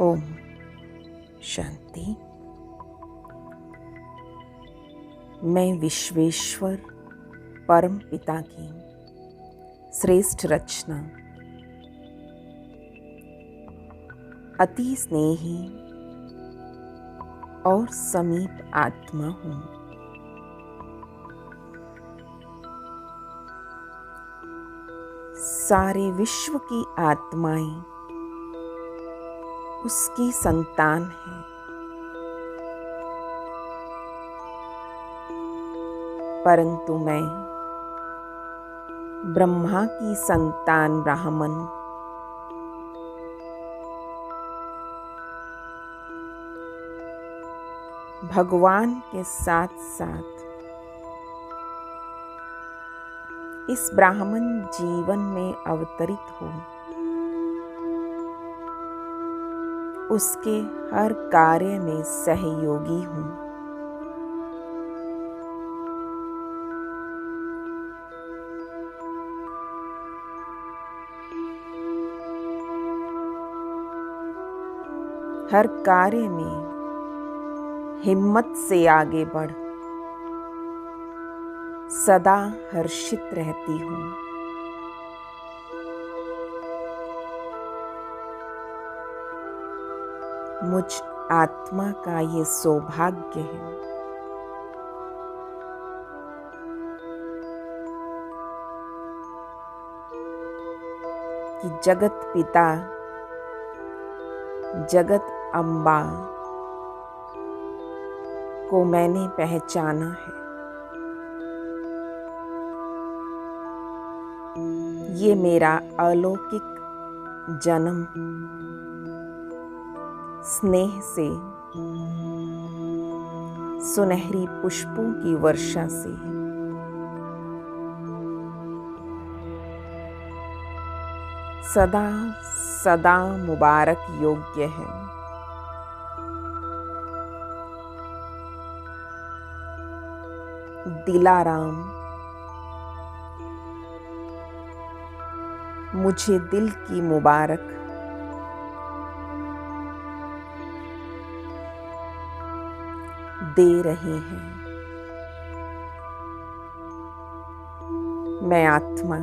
ओम शांति। मैं विश्वेश्वर परम पिता की श्रेष्ठ रचना अति स्नेही और समीप आत्मा हूँ। सारे विश्व की आत्माएं उसकी संतान है। परंतु मैं ब्रह्मा की संतान ब्राह्मण भगवान के साथ साथ इस ब्राह्मण जीवन में अवतरित हो उसके हर कार्य में सहयोगी हूँ। हर कार्य में हिम्मत से आगे बढ़ सदा हर्षित रहती हूँ। मुझ आत्मा का ये सौभाग्य है कि जगत पिता जगत अम्बा को मैंने पहचाना है। ये मेरा अलौकिक जन्म स्नेह से सुनहरी पुष्पों की वर्षा से सदा सदा मुबारक योग्य है। दिलाराम मुझे दिल की मुबारक दे रहे हैं। मैं आत्मा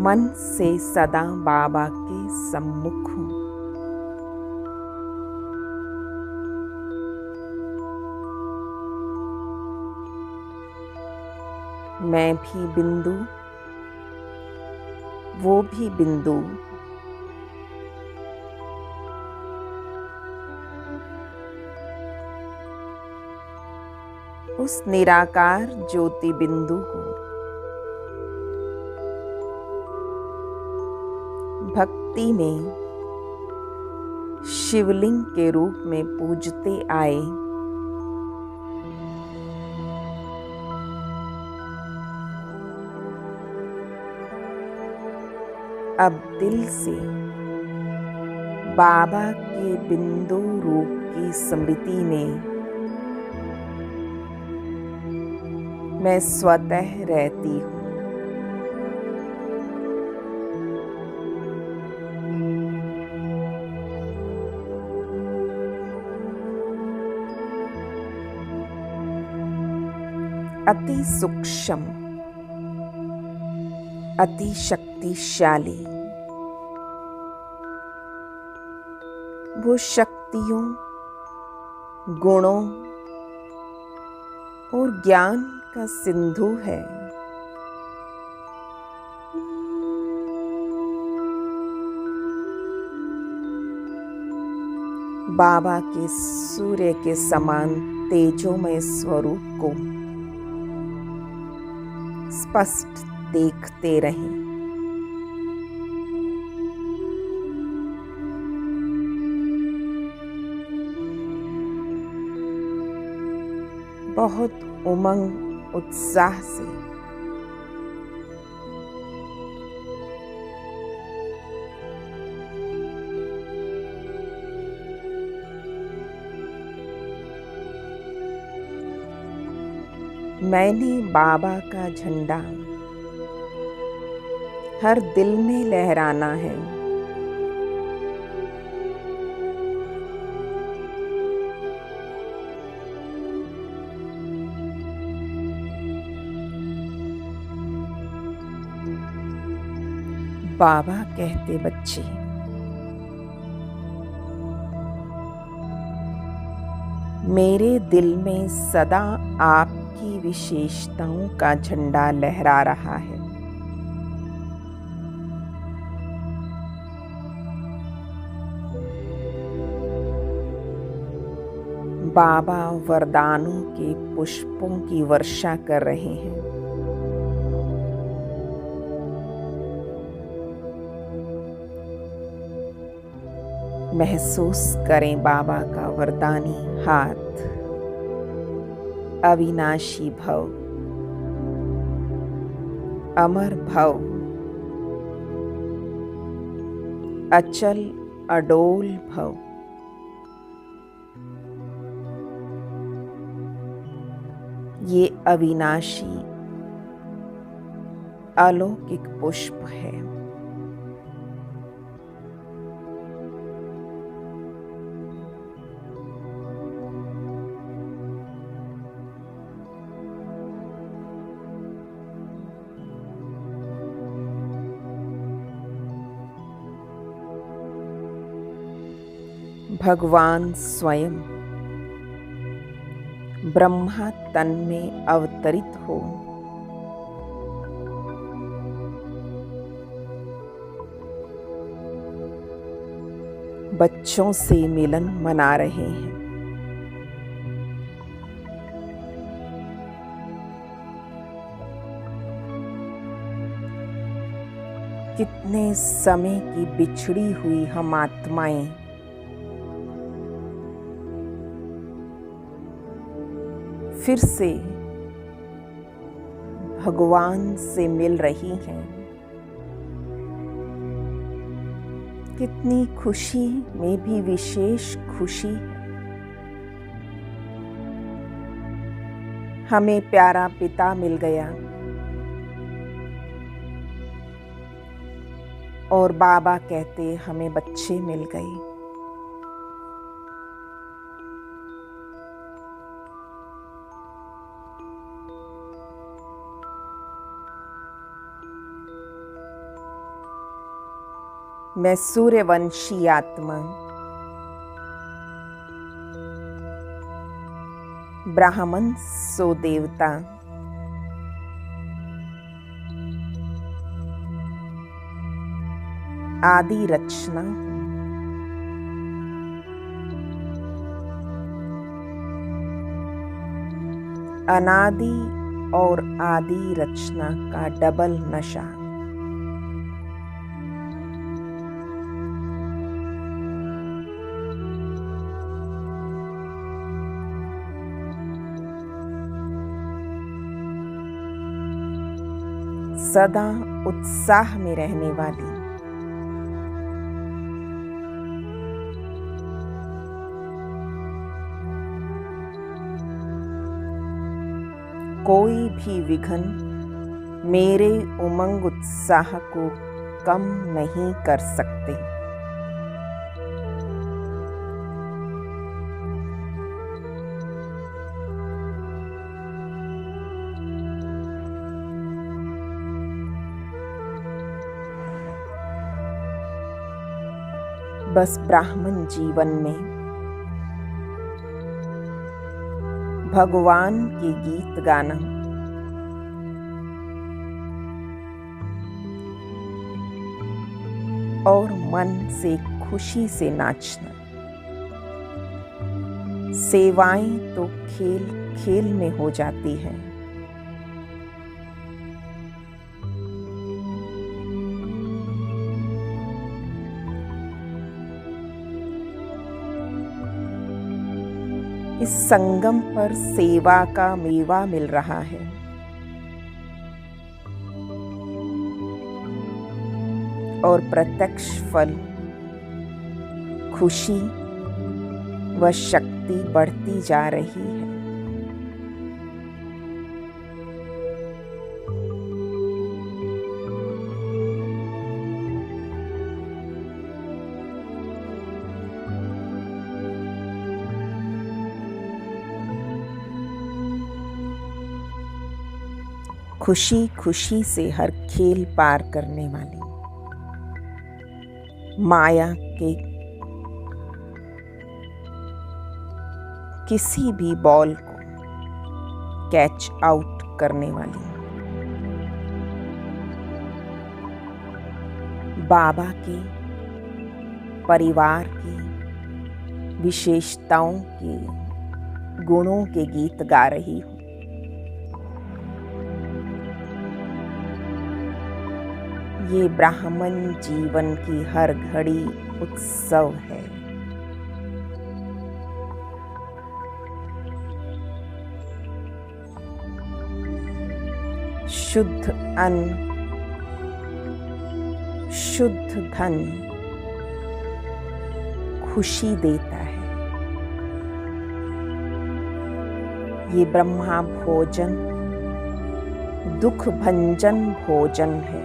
मन से सदा बाबा के सम्मुख हूँ। मैं भी बिंदु वो भी बिंदु उस निराकार ज्योति बिंदु को भक्ति में शिवलिंग के रूप में पूजते आए। अब दिल से बाबा के बिंदु रूप की स्मृति में मैं स्वतः रहती हूँ। अति सूक्ष्म अति शक्तिशाली वो शक्तियों गुणों और ज्ञान का सिंधु है। बाबा के सूर्य के समान तेजोमय स्वरूप को स्पष्ट देखते रहें। बहुत उमंग उत्साह से मैंने बाबा का झंडा हर दिल में लहराना है। बाबा कहते, बच्चे मेरे दिल में सदा आपकी विशेषताओं का झंडा लहरा रहा है। बाबा वरदानों के पुष्पों की वर्षा कर रहे हैं। महसूस करें बाबा का वरदानी हाथ। अविनाशी भव, अमर भव, अचल अडोल भव। ये अविनाशी अलौकिक पुष्प है। भगवान स्वयं ब्रह्मा तन में अवतरित हो बच्चों से मिलन मना रहे हैं। कितने समय की बिछड़ी हुई हम आत्माएं फिर से भगवान से मिल रही हैं। कितनी खुशी में भी विशेष खुशी है। हमें प्यारा पिता मिल गया और बाबा कहते हमें बच्चे मिल गए। मैं सूर्यवंशी आत्मा ब्राह्मण सो देवता आदि रचना अनादि और आदि रचना का डबल नशा। सदा उत्साह में रहने वाली कोई भी विघ्न मेरे उमंग उत्साह को कम नहीं कर सकते। बस ब्राह्मण जीवन में भगवान के गीत गाना, और मन से खुशी से नाचना। सेवाएं तो खेल खेल में हो जाती हैं। इस संगम पर सेवा का मेवा मिल रहा है। और प्रत्यक्ष फल खुशी व शक्ति बढ़ती जा रही है। खुशी खुशी से हर खेल पार करने वाली माया के किसी भी बॉल को कैच आउट करने वाली बाबा के परिवार की विशेषताओं के गुणों के गीत गा रही हूँ। ये ब्राह्मण जीवन की हर घड़ी उत्सव है। शुद्ध अन्न, शुद्ध धन खुशी देता है। ये ब्रह्मा भोजन दुख भंजन भोजन है।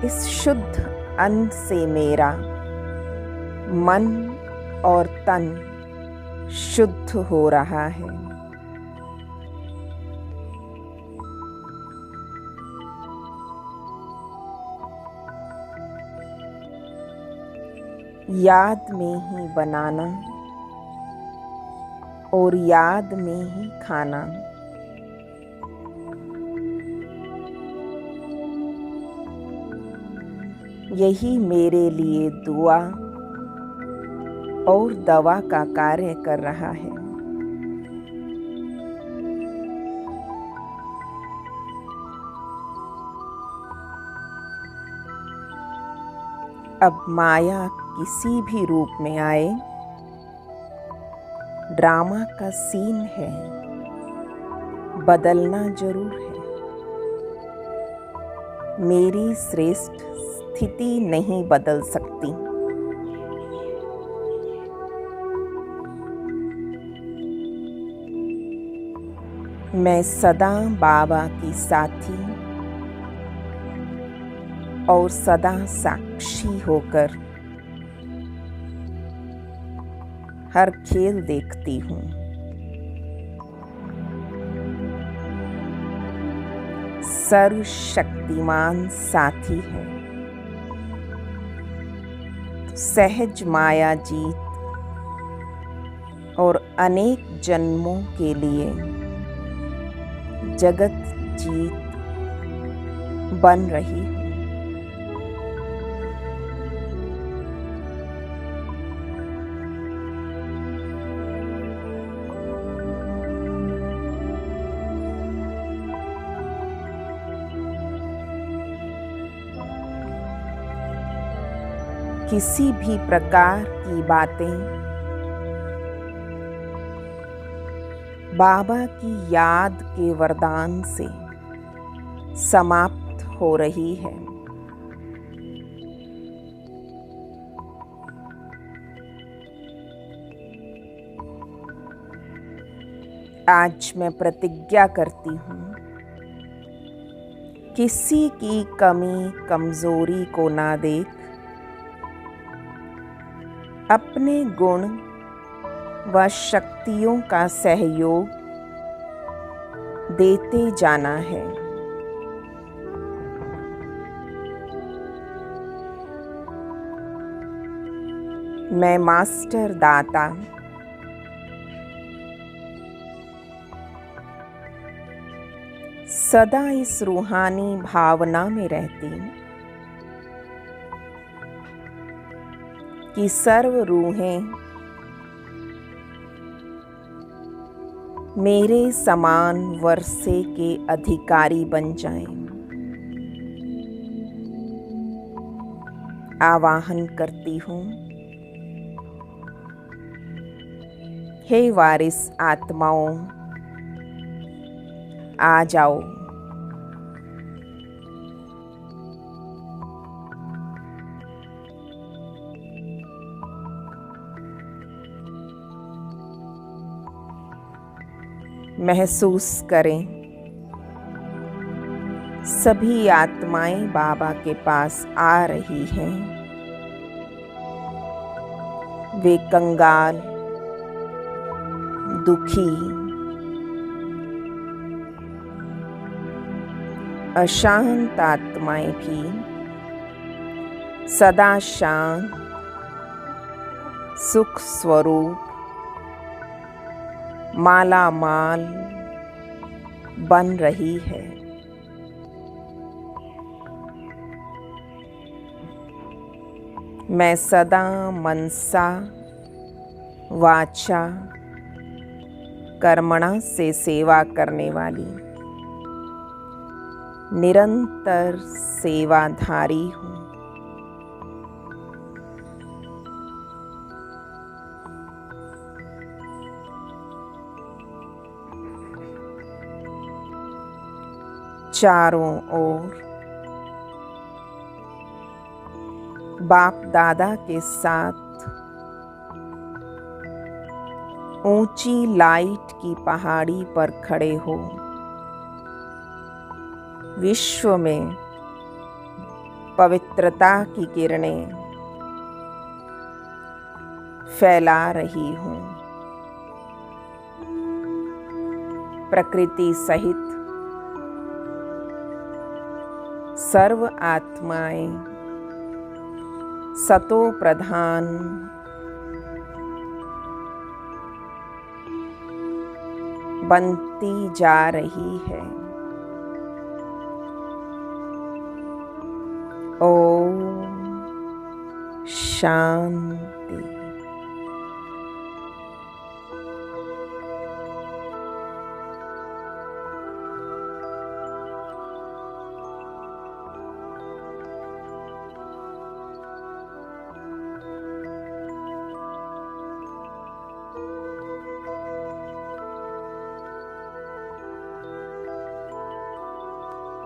इस शुद्ध अन्न से मेरा मन और तन शुद्ध हो रहा है। याद में ही बनाना और याद में ही खाना, यही मेरे लिए दुआ और दवा का कार्य कर रहा है। अब माया किसी भी रूप में आए, ड्रामा का सीन है, बदलना जरूर है। मेरी श्रेष्ठ स्थिति नहीं बदल सकती। मैं सदा बाबा की साथी और सदा साक्षी होकर हर खेल देखती हूँ। सर्वशक्तिमान साथी है। सहज माया जीत और अनेक जन्मों के लिए जगत जीत बन रही हूँ। किसी भी प्रकार की बातें बाबा की याद के वरदान से समाप्त हो रही है। आज मैं प्रतिज्ञा करती हूँ, किसी की कमी कमजोरी को ना देख अपने गुण व शक्तियों का सहयोग देते जाना है। मैं मास्टर दाता सदा इस रूहानी भावना में रहती हूँ कि सर्व रूहें मेरे समान वर्षे के अधिकारी बन जाएं। आवाहन करती हूँ, हे वारिस आत्माओं, आ जाओ। महसूस करें, सभी आत्माएं बाबा के पास आ रही हैं। वे कंगाल, दुखी, अशांत आत्माएं भी सदा शांत सुख स्वरूप माला माल बन रही है। मैं सदा मनसा वाचा कर्मणा से सेवा करने वाली निरंतर सेवाधारी हूँ। चारों ओर बाप दादा के साथ ऊंची लाइट की पहाड़ी पर खड़े हो विश्व में पवित्रता की किरणें फैला रही हूँ। प्रकृति सहित सर्व आत्माएं सतो प्रधान बनती जा रही है। ओम शांति।